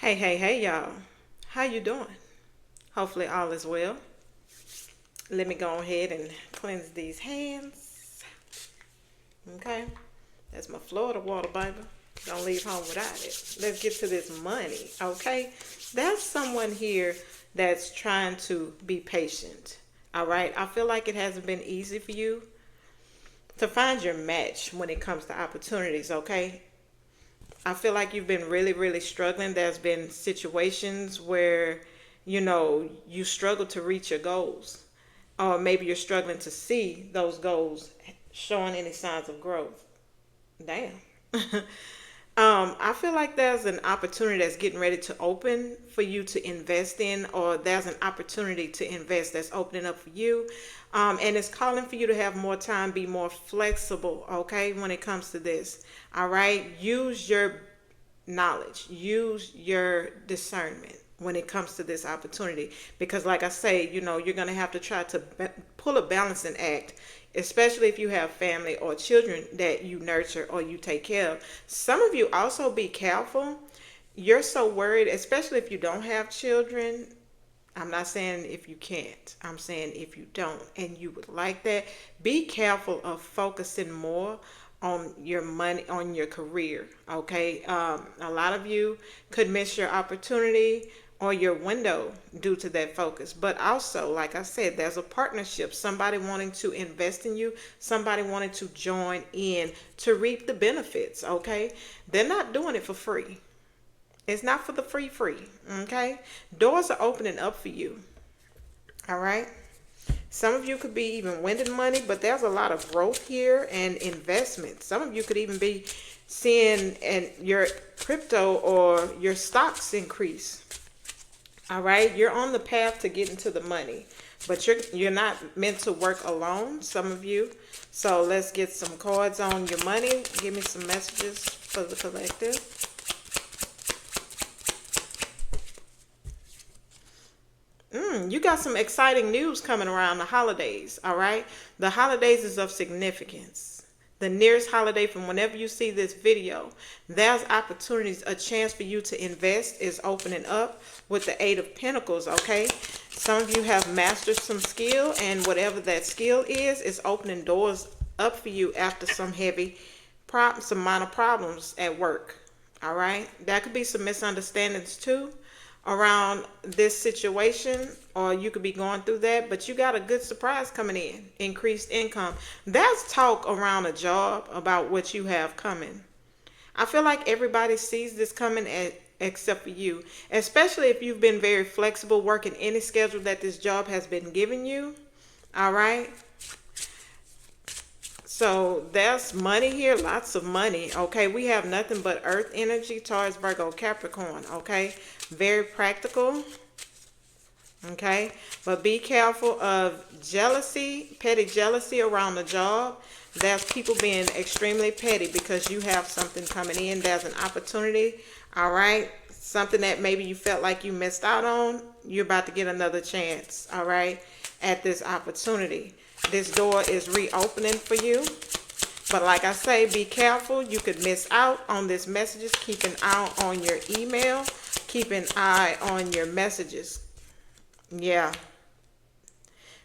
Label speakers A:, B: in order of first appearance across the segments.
A: Hey, y'all. How you doing? Hopefully all is well. Let me go ahead and cleanse these hands. Okay. That's my Florida water, baby. Don't leave home without it. Let's get to this money, okay? That's someone here that's trying to be patient. All right. I feel like it hasn't been easy for you to find your match when it comes to opportunities, okay? I feel like you've been really struggling. There's been situations where, you struggle to reach your goals. Or maybe you're struggling to see those goals showing any signs of growth. Damn. I feel like there's an opportunity that's getting ready to open for you to invest in, or there's an opportunity to invest that's opening up for you. And it's calling for you to have more time, be more flexible, okay, when it comes to this. All right. Use your knowledge, use your discernment when it comes to this opportunity. Because, like I say, you're going to have to try to pull a balancing act, especially if you have family or children that you nurture or you take care of. Some of you also be careful. You're so worried, especially if you don't have children. I'm not saying if you can't. I'm saying if you don't and you would like that, be careful of focusing more on your money, on your career. Okay. A lot of you could miss your opportunity or your window due to that focus. But also, like I said, there's a partnership, somebody wanting to invest in you, somebody wanting to join in to reap the benefits. Okay. They're not doing it for free. It's not for the free. Okay. Doors are opening up for you. All right. Some of you could be even winning money, but there's a lot of growth here and investment. Some of you could even be seeing and your crypto or your stocks increase. All right. You're on the path to getting to the money, but you're not meant to work alone, some of you. So let's get some cards on your money. Give me some messages for the collective. You got some exciting news coming around the holidays, all right? The holidays is of significance. The nearest holiday from whenever you see this video, there's opportunities, a chance for you to invest is opening up with the Eight of Pentacles, okay? Some of you have mastered some skill, and whatever that skill is opening doors up for you after some heavy problems, some minor problems at work, all right? That could be some misunderstandings too around this situation, or you could be going through that, but you got a good surprise coming in, increased income. There's talk around a job about what you have coming. I feel like everybody sees this coming except for you, especially if you've been very flexible working any schedule that this job has been giving you. All right. So there's money here, lots of money. Okay, we have nothing but earth energy, Taurus, Virgo, Capricorn. Okay, very practical. Okay, but be careful of jealousy, petty jealousy around the job. There's people being extremely petty because you have something coming in. There's an opportunity. All right, something that maybe you felt like you missed out on. You're about to get another chance. All right, at this opportunity. This door is reopening for you. But like I say, be careful. You could miss out on these messages. Keep an eye on your email. Keep an eye on your messages. Yeah.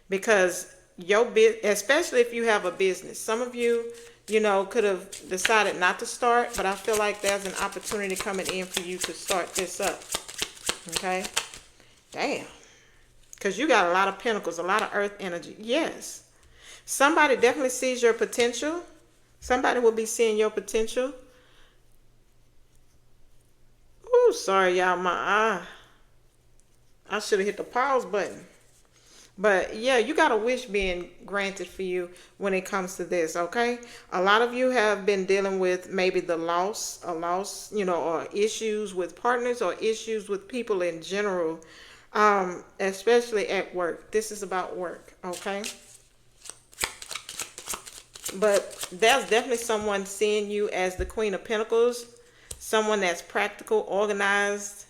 A: Because especially if you have a business. Some of you, could have decided not to start. But I feel like there's an opportunity coming in for you to start this up. Okay? Damn. Because you got a lot of pentacles, a lot of earth energy. Yes. Somebody definitely sees your potential. Somebody will be seeing your potential. Oh, sorry, y'all. My eye. I should have hit the pause button. But yeah, you got a wish being granted for you when it comes to this, okay? A lot of you have been dealing with maybe a loss, or issues with partners or issues with people in general, especially at work. This is about work, okay? But there's definitely someone seeing you as the Queen of Pentacles, someone that's practical, organized,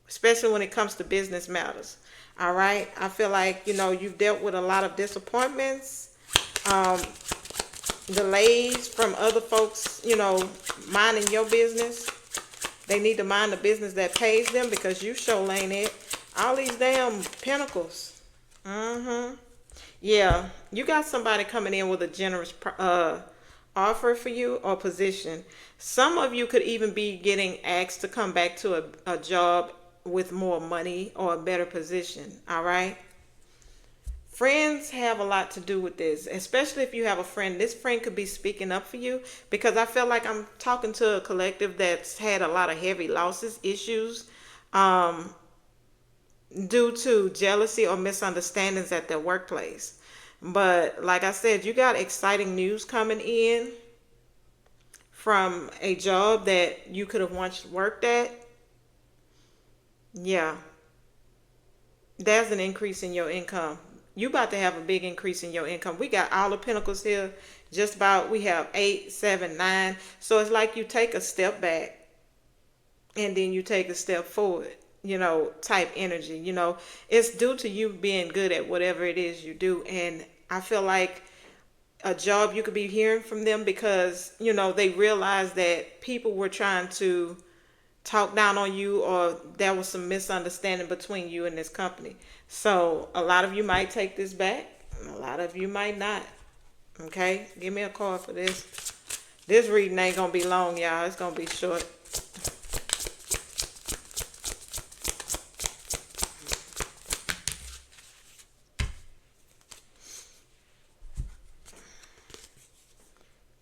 A: especially when it comes to business matters. All right. I feel like, you've dealt with a lot of disappointments, delays from other folks, minding your business. They need to mind the business that pays them, because you sure ain't it. All these damn pentacles. Yeah, you got somebody coming in with a generous offer for you or position. Some of you could even be getting asked to come back to a job with more money or a better position. All right. Friends have a lot to do with this, especially if you have a friend. This friend could be speaking up for you, because I feel like I'm talking to a collective that's had a lot of heavy losses, issues, due to jealousy or misunderstandings at their workplace. But like I said, you got exciting news coming in from a job that you could have once worked at. Yeah, there's an increase in your income. You about to have a big increase in your income. We got all the pentacles here. Just about, we have 8, 7, 9. So it's like you take a step back and then you take a step forward, you know, type energy. You know, it's due to you being good at whatever it is you do. And I feel like a job, you could be hearing from them because, you know, they realize that people were trying to talk down on you, or there was some misunderstanding between you and this company. So a lot of you might take this back, and a lot of you might not. Okay, give me a card for this. This reading ain't gonna be long, y'all. It's gonna be short.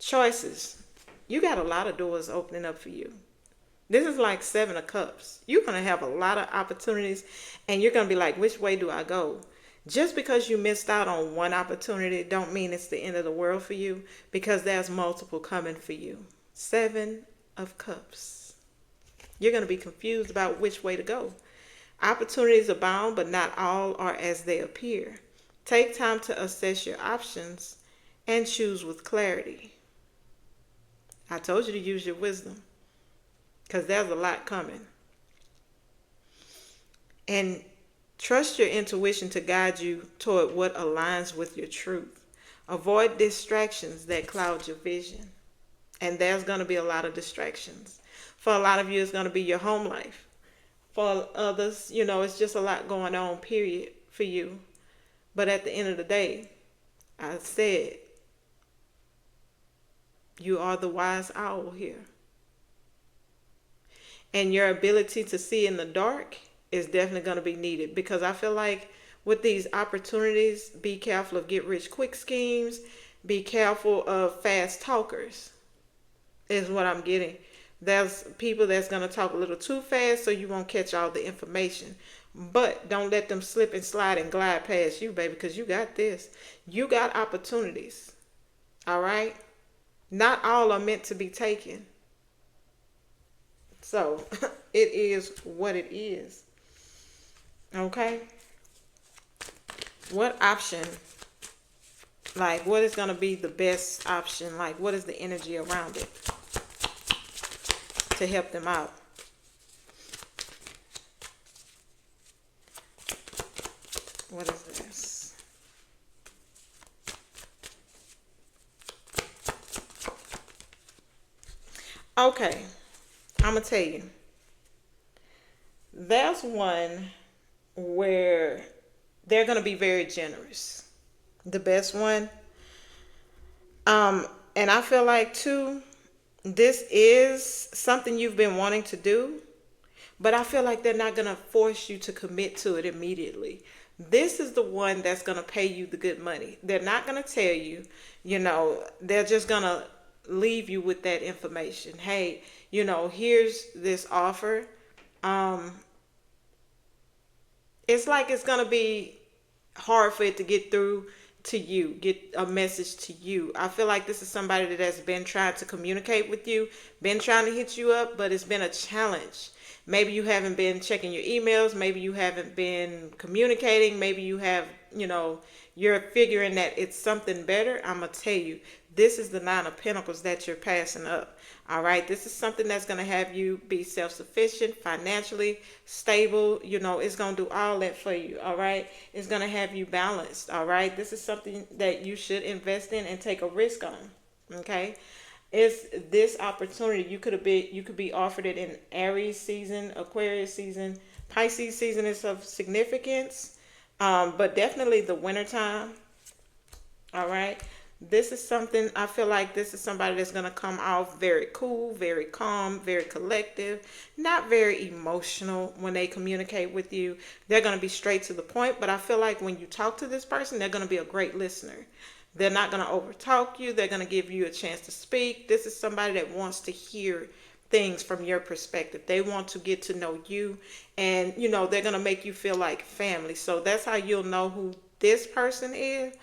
A: Choices. You got a lot of doors opening up for you. This is like 7 of Cups. You're going to have a lot of opportunities, and you're going to be like, which way do I go? Just because you missed out on one opportunity don't mean it's the end of the world for you, because there's multiple coming for you. 7 of Cups. You're going to be confused about which way to go. Opportunities abound, but not all are as they appear. Take time to assess your options and choose with clarity. I told you to use your wisdom, because there's a lot coming. And trust your intuition to guide you toward what aligns with your truth. Avoid distractions that cloud your vision. And there's going to be a lot of distractions. For a lot of you, it's going to be your home life. For others, you know, it's just a lot going on, period, for you. But at the end of the day, I said, you are the wise owl here. And your ability to see in the dark is definitely going to be needed, because I feel like with these opportunities, be careful of get rich quick schemes. Be careful of fast talkers is what I'm getting. There's people that's going to talk a little too fast, so you won't catch all the information. But don't let them slip and slide and glide past you, baby, because you got this. You got opportunities. All right? Not all are meant to be taken. So it is what it is. Okay? What option, like what is going to be the best option? Like what is the energy around it to help them out? What is this? Okay. I'm going to tell you. There's one where they're going to be very generous. The best one. And I feel like too, this is something you've been wanting to do, but I feel like they're not going to force you to commit to it immediately. This is the one that's going to pay you the good money. They're not going to tell you, you know, they're just going to leave you with that information. Hey, you know, here's this offer. It's like it's going to be hard for it to get through to you, get a message to you. I feel like this is somebody that has been trying to communicate with you, been trying to hit you up, but it's been a challenge. Maybe you haven't been checking your emails. Maybe you haven't been communicating. Maybe you have, you know, you're figuring that it's something better. I'm going to tell you, this is the 9 of Pentacles that you're passing up. All right. This is something that's going to have you be self-sufficient, financially stable. You know, it's going to do all that for you. All right. It's going to have you balanced. All right. This is something that you should invest in and take a risk on. Okay. It's this opportunity. You could be offered it in Aries season, Aquarius season, Pisces season is of significance. But definitely the winter time. All right. This is something I feel like this is somebody that's going to come off very cool, very calm, very collective, not very emotional when they communicate with you. They're going to be straight to the point, but I feel like when you talk to this person, they're going to be a great listener. They're not going to overtalk you. They're going to give you a chance to speak. This is somebody that wants to hear things from your perspective. They want to get to know you, and they're going to make you feel like family. So that's how you'll know who this person is.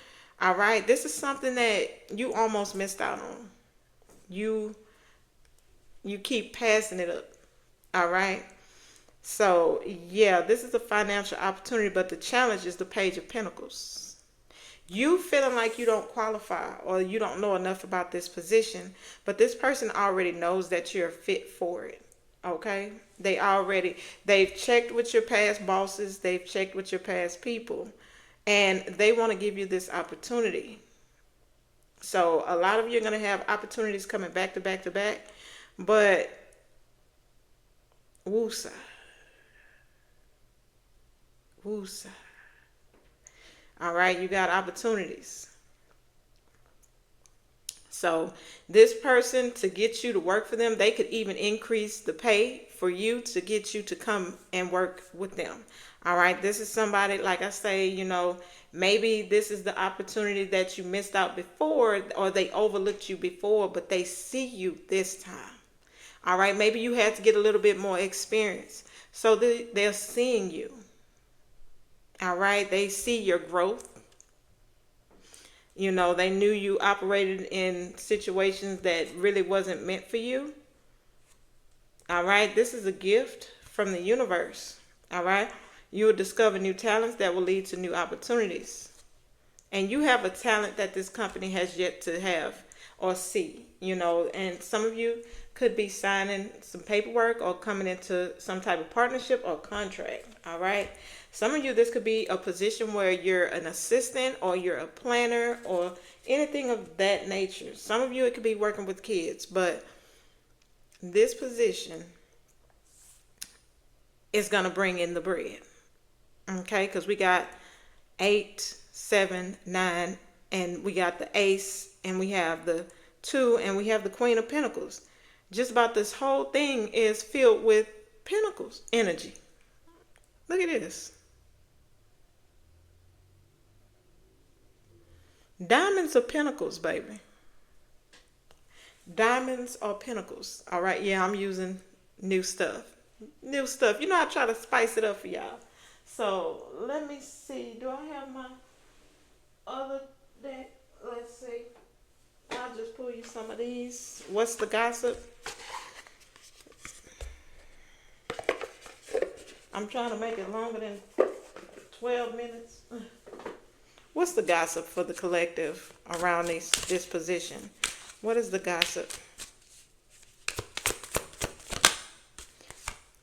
A: All right, this is something that you almost missed out on. You keep passing it up. All right. So, yeah, this is a financial opportunity, but the challenge is the Page of Pentacles. You feeling like you don't qualify or you don't know enough about this position, but this person already knows that you're fit for it. Okay? They've checked with your past bosses, they've checked with your past people. And they want to give you this opportunity. So a lot of you are going to have opportunities coming back to back to back. But woosa. Woosa. All right, you got opportunities. So this person, to get you to work for them, they could even increase the pay for you to get you to come and work with them. All right, this is somebody, like I say, maybe this is the opportunity that you missed out before, or they overlooked you before, but they see you this time. All right, maybe you had to get a little bit more experience. So they're seeing you. All right, they see your growth. They knew you operated in situations that really wasn't meant for you. All right, this is a gift from the universe. All right. You will discover new talents that will lead to new opportunities. And you have a talent that this company has yet to have or see, and some of you could be signing some paperwork or coming into some type of partnership or contract. All right. Some of you, this could be a position where you're an assistant or you're a planner or anything of that nature. Some of you, it could be working with kids, but this position is going to bring in the bread. Okay, because we got 8, 7, 9, and we got the Ace, and we have the 2, and we have the Queen of Pentacles. Just about this whole thing is filled with Pentacles energy. Look at this. Diamonds are Pentacles, baby. Diamonds are Pentacles. All right, yeah, I'm using new stuff. New stuff. I try to spice it up for y'all. So let me see. Do I have my other deck? Let's see. I'll just pull you some of these. What's the gossip? I'm trying to make it longer than 12 minutes. What's the gossip for the collective around this position? What is the gossip?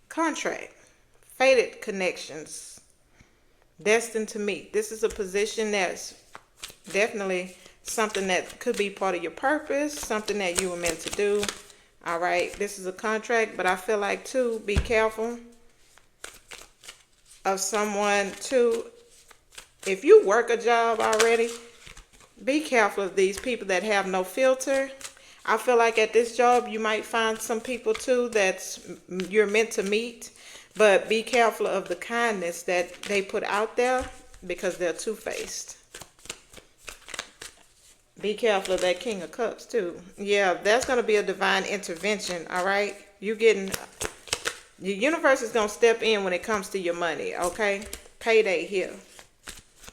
A: Contract. Fated connections. Destined to meet. This is a position that's definitely something that could be part of your purpose, something that you were meant to do. All right, this is a contract, but I feel like too, be careful of someone too. If you work a job already, be careful of these people that have no filter. I feel like at this job you might find some people too you're meant to meet. But be careful of the kindness that they put out there because they're two-faced. Be careful of that King of Cups too. Yeah, that's going to be a divine intervention, all right? The universe is going to step in when it comes to your money, okay? Payday here.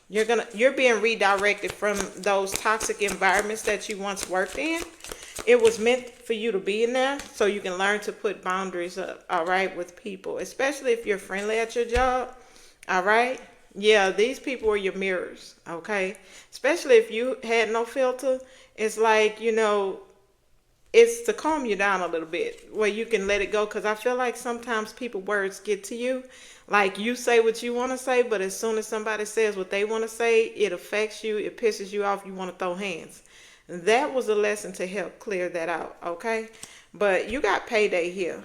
A: You're being redirected from those toxic environments that you once worked in. It was meant for you to be in there so you can learn to put boundaries up, all right, with people, especially if you're friendly at your job, all right? Yeah, these people are your mirrors, okay? Especially if you had no filter, it's like, it's to calm you down a little bit where you can let it go, because I feel like sometimes people's words get to you. Like, you say what you want to say, but as soon as somebody says what they want to say, it affects you, it pisses you off, you want to throw hands. That was a lesson to help clear that out, okay? But you got payday here.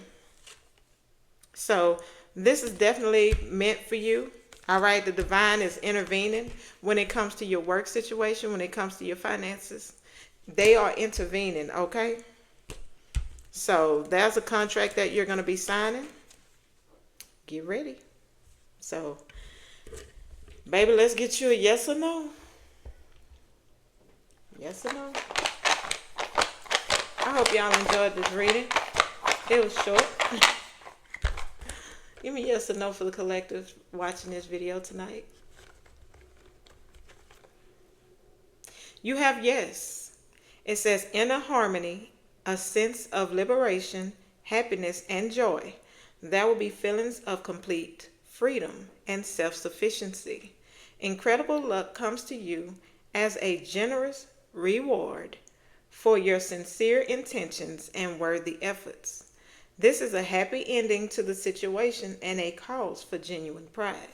A: So this is definitely meant for you. All right, the divine is intervening when it comes to your work situation, when it comes to your finances. They are intervening, okay? So there's a contract that you're going to be signing. Get ready. So, baby, let's get you a yes or no. Yes or no? I hope y'all enjoyed this reading. It was short. Give me yes or no for the collective watching this video tonight. You have yes. It says inner harmony, a sense of liberation, happiness, and joy. There will be feelings of complete freedom and self-sufficiency. Incredible luck comes to you as a generous reward for your sincere intentions and worthy efforts. This is a happy ending to the situation and a cause for genuine pride.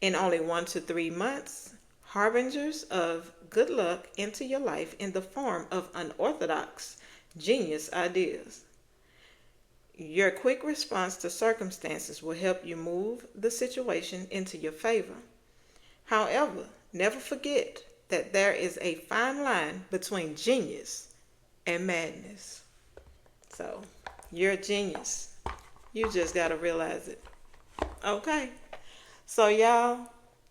A: In only 1 to 3 months, harbingers of good luck enter your life in the form of unorthodox, genius ideas. Your quick response to circumstances will help you move the situation into your favor. However, never forget that there is a fine line between genius and madness. So, you're a genius. You just got to realize it. Okay. So, y'all,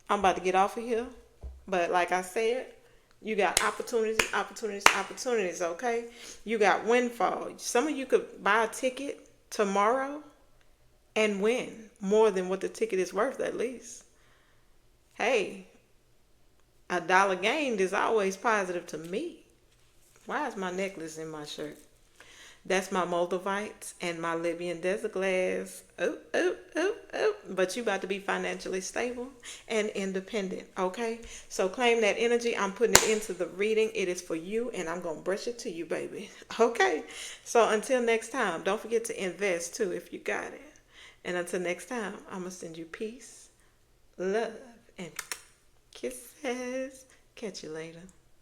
A: I'm about to get off of here. But like I said, you got opportunities, okay? You got windfall. Some of you could buy a ticket tomorrow and win more than what the ticket is worth, at least. Hey, a dollar gained is always positive to me. Why is my necklace in my shirt? That's my Moldavites and my Libyan desert glass. But you about to be financially stable and independent, okay? So claim that energy. I'm putting it into the reading. It is for you, and I'm going to brush it to you, baby. Okay? So until next time, don't forget to invest, too, if you got it. And until next time, I'm going to send you peace, love, and kisses. Catch you later.